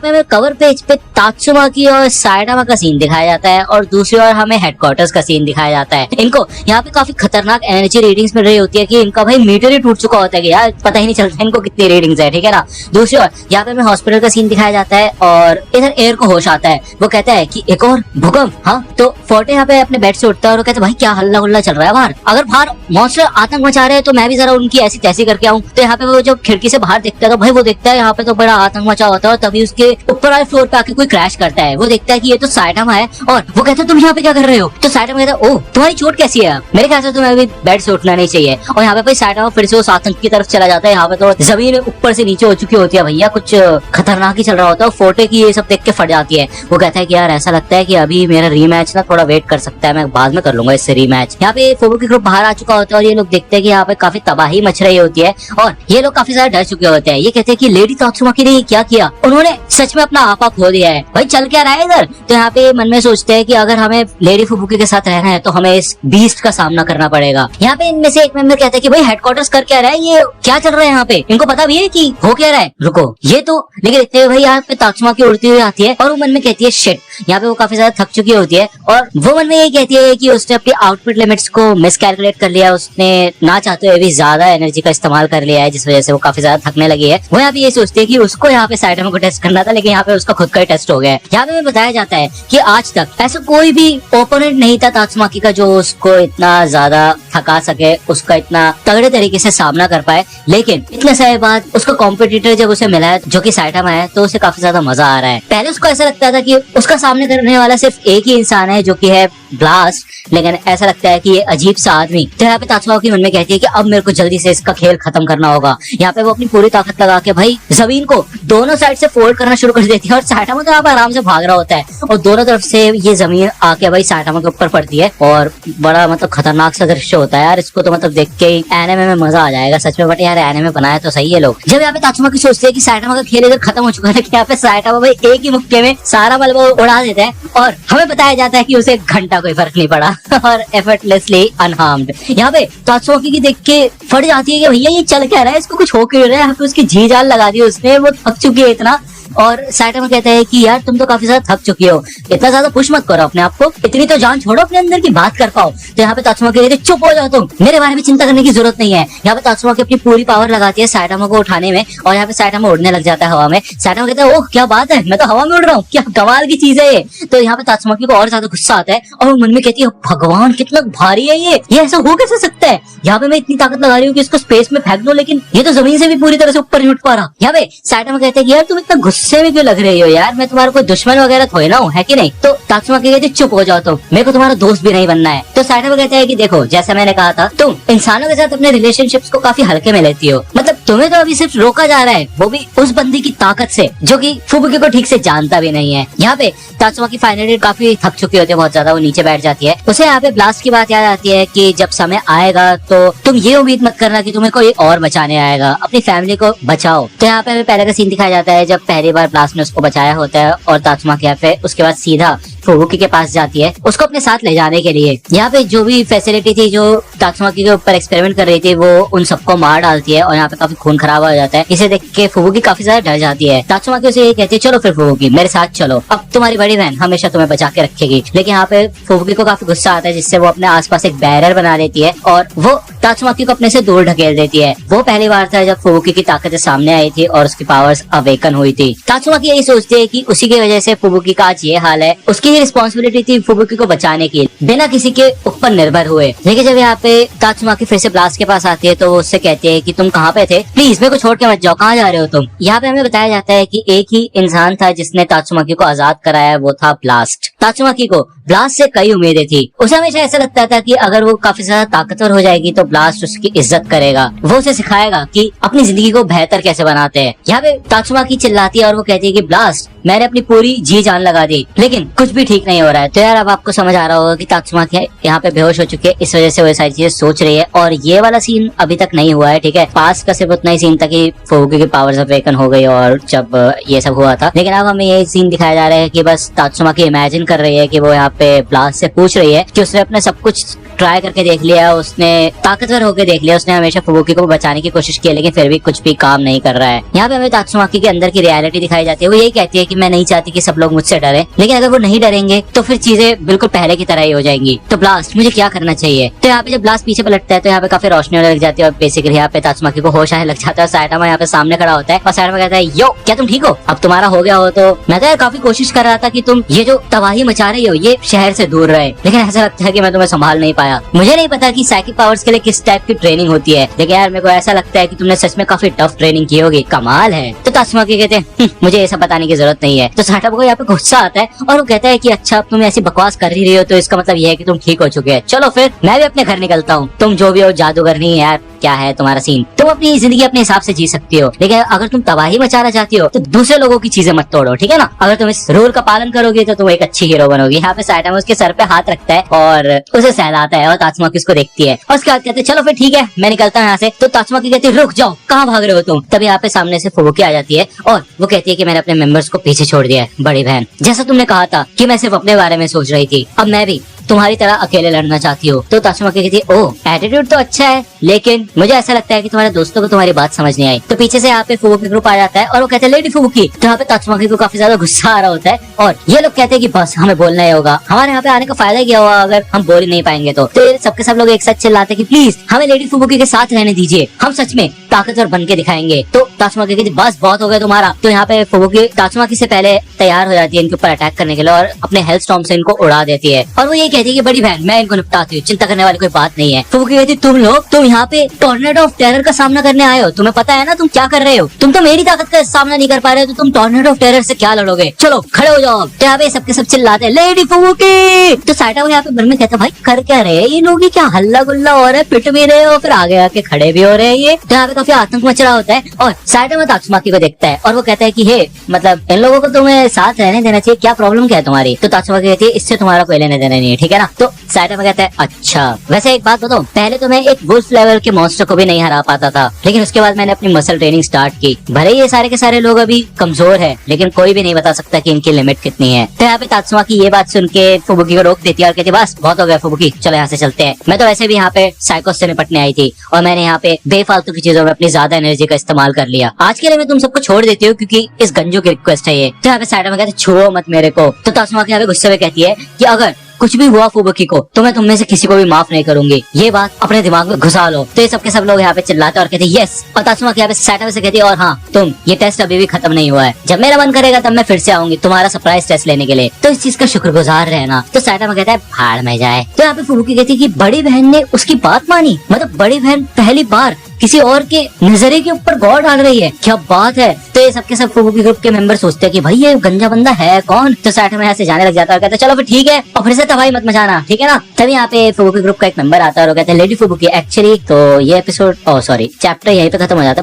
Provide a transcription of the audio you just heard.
पे हमें cover page पे तात्सुमाकी और साइटामा का सीन दिखाया जाता है और दूसरी ओर हमें हेडक्वार्टर्स का सीन दिखाया जाता है। इनको यहाँ पे काफी खतरनाक एनर्जी रीडिंग्स मिल रही होती है कि इनका भाई मीटर ही टूट चुका होता है कि यार पता ही नहीं चलता इनको कितनी रीडिंग्स है, ठीक है ना। दूसरी ओर यहाँ पे हमें हॉस्पिटल का सीन दिखाया जाता है और इधर एयर को होश आता है। वो कहता है कि एक और भूकंप। हाँ, तो फोर्टे यहाँ पे अपने बेड से उठता है और वो कहता है भाई क्या हल्ला गुल्ला चल रहा है बाहर, अगर बाहर मॉन्स्टर आतंक मचा रहे हैं तो मैं भी जरा उनकी ऐसी तैसी करके आऊँ। तो यहाँ पे वो जब खिड़की से बाहर देखता है तो भाई वो देखता है यहाँ पे तो बड़ा आतंक मचा होता है और तभी उसके ऊपर वाले फ्लोर पे आके कोई क्रैश करता है। वो देखता है कि ये तो साइटामा है और वो कहता है तुम यहाँ पे क्या कर रहे हो। तो साइटामा कहता है ओह तुम्हारी चोट कैसी है, मेरे ख्याल से तुम्हें अभी बेड से उठना नहीं चाहिए। और यहाँ पे भाई साइटामा फिर से उस आतंक की तरफ चला जाता है। यहाँ पे तो जमीन ऊपर से नीचे हो चुकी होती है भैया, कुछ खतरनाक ही चल रहा होता है। फोर्टे की ये सब देख के फट जाती है। वो कहता है कि यार ऐसा लगता है कि अभी मेरा रीमैच ना थोड़ा वेट कर सकता है, मैं बाद में कर लूंगा इससे रीमैच। यहाँ पे फुबुकी ग्रुप बाहर आ चुका होता है और ये लोग देखते हैं कि यहाँ पे काफी तबाही मच रही होती है और ये लोग काफी ज्यादा डर चुके होते हैं। ये कहते हैं कि लेडी तात्सुमाकी ने क्या किया, उन्होंने सच में अपना आपा खो दिया है, भाई चल क्या रहा है इधर। तो यहाँ पे मन में सोचते हैं कि अगर हमें लेडी फुबुकी के साथ रहना है तो हमें इस बीस्ट का सामना करना पड़ेगा। यहाँ पे इनमें से एक मेंबर कहता है कि भाई हेडक्वार्टर्स कर क्या रहा है, ये क्या चल रहा है यहाँ पे, इनको पता भी है कि हो क्या रहा है। रुको ये तो लेकिन देखते हैं भाई यहाँ पे तात्सुमाकी उड़ती हुई आती है और वो मन में कहती है शिट। यहाँ पे वो काफी ज्यादा थक चुकी होती है और वो मन में यही कहती है कि उसने अपनी आउटपुट लिमिट्स को मिसकैलकुलेट कर लिया, उसने ना चाहते हुए भी ज्यादा एनर्जी का इस्तेमाल कर लिया है जिस वजह से वो काफी ज्यादा थकने लगी है। वो यहाँ पे ये सोचती है कि उसको यहाँ पे साइटामा को टेस्ट करना था लेकिन यहाँ पे उसका खुद का ही टेस्ट हो गया है। यहाँ पे बताया जाता है कि आज तक ऐसा कोई भी ओपोनेंट नहीं था तात्सुमाकी का जो उसको इतना ज्यादा थका सके, उसका इतना तगड़े तरीके से सामना कर पाए। लेकिन इतने साल बाद उसका कॉम्पिटिटर जब उसे मिला है जो कि साइटामा है तो उसे काफी ज्यादा मजा आ रहा है। पहले उसको ऐसा लगता था कि उसका सामने करने वाला सिर्फ एक ही इंसान है जो कि है ब्लास्ट, लेकिन ऐसा लगता है कि ये अजीब सा आदमी। तो यहाँ पे तात्सुमाकी मन में कहती है कि अब मेरे को जल्दी से इसका खेल खत्म करना होगा। यहाँ पे वो अपनी पूरी ताकत लगा के भाई जमीन को दोनों साइड से फोल्ड करना शुरू कर देती है और साइटामा तो यहाँ पे आराम से भाग रहा होता है और दोनों तरफ से ये जमीन आके भाई साइटामा के ऊपर पड़ती है और बड़ा मतलब खतरनाक सा दृश्य होता है यार। इसको तो मतलब देख के एनिमे में मजा आ जाएगा सच में। बट यार एनिमे बनाया तो सही है लोग। जब यहाँ पे तात्सुमाकी सोचते है कि साइटामा का खेल इधर खत्म हो चुका है, यहाँ पे साइटामा भाई एक ही मुक्के में सारा मलबा उड़ा देता है और हमें बताया जाता है कि उसे एक घंटा कोई फर्क नहीं पड़ा और एफर्टलेसली अनहार्म्ड। यहाँ पे तात्सुमाकी की देख के फट जाती है कि भैया ये चल क्या रहा है, इसको कुछ हो क्यों रहा है। यहाँ पे उसकी जी जान लगा दी उसने, वो थक चुकी है इतना। और साइटामा कहता है कि यार तुम तो काफी ज्यादा थक चुकी हो, इतना ज्यादा पुश मत करो अपने आप को, इतनी तो जान छोड़ो अपने अंदर की बात कर पाओ। तो यहाँ पे तात्सुमाकी कहती है चुप हो जाओ तुम, मेरे बारे में चिंता करने की जरूरत नहीं है। यहाँ पे तात्सुमाकी अपनी पूरी पावर लगाती है साइटामा को उठाने में और यहाँ पे साइटामा उड़ने लग जाता है हवा में। साइटामा कहता है ओह क्या बात है, मैं तो हवा में उड़ रहा हूँ, क्या कमाल की चीज है ये। तो यहाँ पे तात्सुमाकी को और ज्यादा गुस्सा आता है और वो मन में कहती है भगवान कितना भारी है ये ऐसा हो कैसे सकता है। यहाँ पे मैं इतनी ताकत लगा रही हूँ कि इसको स्पेस में फेंक दूं लेकिन ये तो जमीन से भी पूरी तरह से ऊपर नहीं उठ पा रहा। यहाँ पे साइटामा कहते हैं कि यार तुम इतना गुस्से में क्यों लग रही हो यार, मैं तुम्हारा कोई दुश्मन वगैरह थोड़ी ना हूँ, है कि नहीं। तो तात्सुमाकी कहती है चुप हो जाओ तुम, मेरे को तुम्हारा दोस्त भी नहीं बनना है। तो साइटामा कहता है कि देखो जैसा मैंने कहा था तुम इंसानों के साथ अपने रिलेशनशिप्स को काफी हल्के में लेती हो, मतलब तुम्हें तो अभी सिर्फ रोका जा रहा है वो भी उस बंदी की ताकत से जो कि फुबुकी को ठीक से जानता भी नहीं है। यहाँ पे तात्सुमाकी फाइनली काफी थक चुकी होती है बहुत ज्यादा, वो नीचे बैठ जाती है। उसे यहाँ पे ब्लास्ट की बात याद आती है कि जब समय आएगा तो तुम ये उम्मीद मत करना कि तुम्हें कोई और बचाने आएगा, अपनी फैमिली को बचाओ। तो यहाँ पे हमें पहले का सीन दिखाया जाता है जब पहली बार ब्लास्ट ने उसको बचाया होता है और तात्सुमाकी यहाँ पे उसके बाद सीधा फुबुकी के पास जाती है उसको अपने साथ ले जाने के लिए। यहाँ पे जो भी फैसिलिटी थी जो तात्सुमाकी के ऊपर एक्सपेरिमेंट कर रही थी वो उन सबको मार डालती है और यहाँ पे काफी खून खराब हो जाता है। इसे देख के फुबुकी काफी ज्यादा डर जाती है। तात्सुमाकी उसे ये कहती है चलो फिर फुबुकी मेरे साथ चलो, अब तुम्हारी बड़ी बहन हमेशा तुम्हें बचा के रखेगी। लेकिन यहाँ पे फुबुकी को काफी गुस्सा आता है जिससे वो अपने आसपास एक बैरियर बना लेती है और वो तात्सुमाकी को अपने से दूर ढकेल देती है। वो पहली बार था जब फुबुकी की ताकतें सामने आई थी और उसकी पावर्स अवेकन हुई थी। तात्सुमाकी यही सोचती है कि उसी की वजह से फुबुकी का आज ये हाल है, उसकी ही रिस्पॉन्सिबिलिटी थी फुबुकी को बचाने की बिना किसी के ऊपर निर्भर हुए। लेकिन जब यहाँ पे तात्सुमाकी फिर से ब्लास्ट के पास आती है तो वो उससे कहती है कि तुम कहाँ पे थे, प्लीज मेरे को छोड़ के मत जाओ, कहाँ जा रहे हो तुम। यहाँ पे हमें बताया जाता है कि एक ही इंसान था जिसने तात्सुमाकी को आजाद कराया, वो था ब्लास्ट। तात्सुमाकी को ब्लास्ट से कई उम्मीदें थी, उसे हमेशा ऐसा लगता था कि अगर वो काफी ज्यादा ताकतवर हो जाएगी तो ब्लास्ट उसकी इज्जत करेगा, वो उसे सिखाएगा कि अपनी जिंदगी को बेहतर कैसे बनाते हैं। यहाँ पे तात्सुमाकी चिल्लाती है और वो कहती है कि ब्लास्ट मैंने अपनी पूरी जी जान लगा दी लेकिन कुछ भी ठीक नहीं हो रहा है। तो यार अब आपको समझ आ रहा होगा कि तात्सुमाकी यहाँ पे बेहोश हो चुकी है, इस वजह से वो सारी चीजें सोच रही है। और ये वाला सीन अभी तक नहीं हुआ है, ठीक है, पास का सिर्फ उतना ही सीन था कि फुबुकी की पावर्स अवेकन हो गई और जब ये सब हुआ था। लेकिन अब हमें ये सीन दिखाया जा रहा है कि बस तात्सुमाकी इमेजिन कर रही है कि वो यहाँ पे ब्लास्ट से पूछ रही है कि उसने अपने सब कुछ ट्राई करके देख लिया, उसने ताकतवर होकर देख लिया, उसने हमेशा फुबुकी को बचाने की कोशिश की, लेकिन फिर भी कुछ भी काम नहीं कर रहा है। यहाँ पे हमें तात्सुमाकी के अंदर की रियलिटी दिखाई जाती है। वो यही कहती है कि मैं नहीं चाहती कि सब लोग मुझसे डरे, लेकिन अगर वो नहीं डरेंगे तो फिर चीजें बिल्कुल पहले की तरह ही हो जाएंगी। तो ब्लास्ट, मुझे क्या करना चाहिए? तो यहाँ पे जब ब्लास्ट पीछे पलटता है तो यहाँ पे काफी रोशनी होने लग जाती है और बेसिकली यहाँ पे तात्सुमाकी को होश आने लग जाता है। साइटामा यहाँ पे सामने खड़ा होता है और साइटामा कहता है, यो क्या तुम ठीक हो? अब तुम्हारा हो गया हो तो मैं तो यार काफी कोशिश कर रहा था कि तुम ये जो तबाही मचा रही हो ये शहर से दूर रहे, लेकिन ऐसा लगता है कि मैं तुम्हें संभाल नहीं पाया। मुझे नहीं पता कि साइकिक पावर्स के लिए किस टाइप की ट्रेनिंग होती है, लेकिन यार मेरे को ऐसा लगता है कि तुमने सच में काफी टफ ट्रेनिंग की होगी, कमाल है। तो तात्सुमाकी कहते हैं, मुझे ये सब बताने की जरूरत नहीं है। तो साइटामा को यहाँ पे गुस्सा आता है और वो कहता है कि अच्छा अब तुम ऐसी बकवास कर ही रही हो तो इसका मतलब ये है कि तुम ठीक हो चुके हैं, चलो फिर मैं भी अपने घर निकलता हूँ। तुम जो भी हो जादूगर नहीं है यार, क्या है तुम्हारा सीन? तुम अपनी जिंदगी अपने हिसाब से जी सकती हो, लेकिन अगर तुम तबाही मचाना चाहती हो तो दूसरे लोगों की चीजें मत तोड़ो, ठीक है ना? अगर तुम इस रूल का पालन करोगे तो तुम एक अच्छी हीरो बनोगी। यहाँ पे साइटामा उसके सर पे हाथ रखता है और उसे सहलाता है और तात्सुमाकी उसको देखती है और उसके बाद कहते हैं चलो फिर ठीक है मैं निकलता हूँ यहाँ से। तो तात्सुमाकी कहती है रुक जाओ, कहाँ भाग रहे हो तुम? तभी यहाँ पे सामने से फुबुकी आ जाती है और वो कहती है कि मैंने अपने मेंबर्स को पीछे छोड़ दिया है बड़ी बहन, जैसा तुमने कहा था कि मैं सिर्फ अपने बारे में सोच रही थी, अब मैं भी तुम्हारी तरह अकेले लड़ना चाहती हो। तो तात्सुमाकी कहती है ओह एटीट्यूड तो अच्छा है, लेकिन मुझे ऐसा लगता है कि तुम्हारे दोस्तों को तुम्हारी बात समझ नहीं आई। तो पीछे से यहाँ पे फुबुकी ग्रुप आ जाता है और वो कहते हैं लेडी फुबुकी। तो यहाँ पे तात्सुमाकी को काफी ज्यादा गुस्सा आ रहा होता है और ये लोग कहते हैं कि बस हमें बोलना ही होगा, हमारे यहाँ पे आने का फायदा क्या हुआ अगर हम बोल ही नहीं पाएंगे तो ये सबके सब लोग एक साथ चिल्लाते हैं कि प्लीज हमें लेडी फुबुकी के साथ रहने दीजिए, हम सच में ताकतवर बन के दिखाएंगे। तो तात्सुमाकी कहती बस बहुत हो गया तुम्हारा। तो यहाँ पे फुबुकी तात्सुमाकी से पहले तैयार हो जाती है इनके ऊपर अटैक करने के लिए और अपने हेल्थ स्टॉर्म से इनको उड़ा देती है और वो ये कहती है कि बड़ी बहन मैं इनको निपटाती हूँ, चिंता करने वाली कोई बात नहीं है। फुबुकी कहती तुम यहाँ पे टॉर्नेडो ऑफ टेरर का सामना करने आए हो, तुम्हें पता है ना तुम क्या कर रहे हो? तुम तो मेरी ताकत का सामना नहीं कर पा रहे हो तो तुम टॉर्नेडो ऑफ टेरर से क्या लड़ोगे? चलो खड़े हो जाओ। तो यहाँ पे सबके सब चिल्लाते हैं लेडी फुबुकी। तो साइटामा यहाँ पे मन में कहता है भाई कर क्या रहे हैं ये लोग, क्या हल्ला गुल्ला हो रहा है, पिट भी रहे हो फिर आगे आके खड़े भी हो रहे हैं ये। तो यहाँ पे काफी आतंक मच रहा होता है और साइटामा तात्सुमाकी को देखता है और वो कहता है कि हे मतलब इन लोगों को तुम्हें साथ रहने देना चाहिए, क्या प्रॉब्लम क्या है तुम्हारी? तो तात्सुमाकी कहती है इससे तुम्हारा कोई लेने देना नहीं है, ठीक है ना? तो साइटामा कहता है अच्छा वैसे एक बात बताओ, पहले तो मैं एक वुल्फ लेवल के मॉन्स्टर को भी नहीं हरा पाता था, लेकिन उसके बाद मैंने अपनी मसल ट्रेनिंग स्टार्ट की। भले ही ये सारे के सारे लोग अभी कमजोर है, लेकिन कोई भी नहीं बता सकता कि इनकी लिमिट कितनी है। तो यहाँ पे तात्सुमाकी ये बात सुन के फुबुकी को रोक देती है और कहती है बस बहुत हो गया फुबुकी, चलो यहाँ से चलते हैं। मैं तो वैसे भी यहाँ पे साइकोस से निपटने आई थी और मैंने यहाँ पे बेफालतू की चीजों में अपनी ज्यादा एनर्जी का इस्तेमाल कर लिया। आज के लिए मैं तुम सबको छोड़ देती हूँ क्योंकि इस गंजू की रिक्वेस्ट है ये। तो यहाँ पे साइटामा कहते छुओ मत मेरे को। तो तात्सुमाकी यहाँ पे गुस्से में कहती है कि अगर कुछ भी हुआ फुबुकी को तो मैं तुम में से किसी को भी माफ नहीं करूंगी, ये बात अपने दिमाग में घुसा लो। तो ये सबके सब लोग यहाँ पे चिल्लाते और कहते यस। और तात्सुमाकी यहाँ पे साइटामा से कहती है और हाँ तुम ये टेस्ट अभी भी खत्म नहीं हुआ है, जब मेरा मन करेगा तब मैं फिर से आऊंगी तुम्हारा सरप्राइज टेस्ट लेने के लिए, तो इस चीज का शुक्रगुजार रहना। तो साइटामा कहता है भाड़ में जाए। तो यहाँ पे फुबुकी कहती है कि बड़ी बहन ने उसकी बात मानी, मतलब बड़ी बहन पहली बार किसी और के नजरिए के ऊपर गौर डाल रही है, क्या बात है। तो ये सबके सब फुबुकी ग्रुप के मेंबर सोचते हैं कि भाई ये गंजा बंदा है कौन। तो साइटामा यहाँ से जाने लग जाता है और कहता है चलो फिर ठीक है और फिर से तबाही मत मचाना, ठीक है ना? तभी यहाँ पे फुबुकी ग्रुप का एक मेंबर आता है और कहता है लेडी फुबुकी एक्चुअली तो ये एपिसोड चैप्टर यहीं पे खत्म हो जाता है।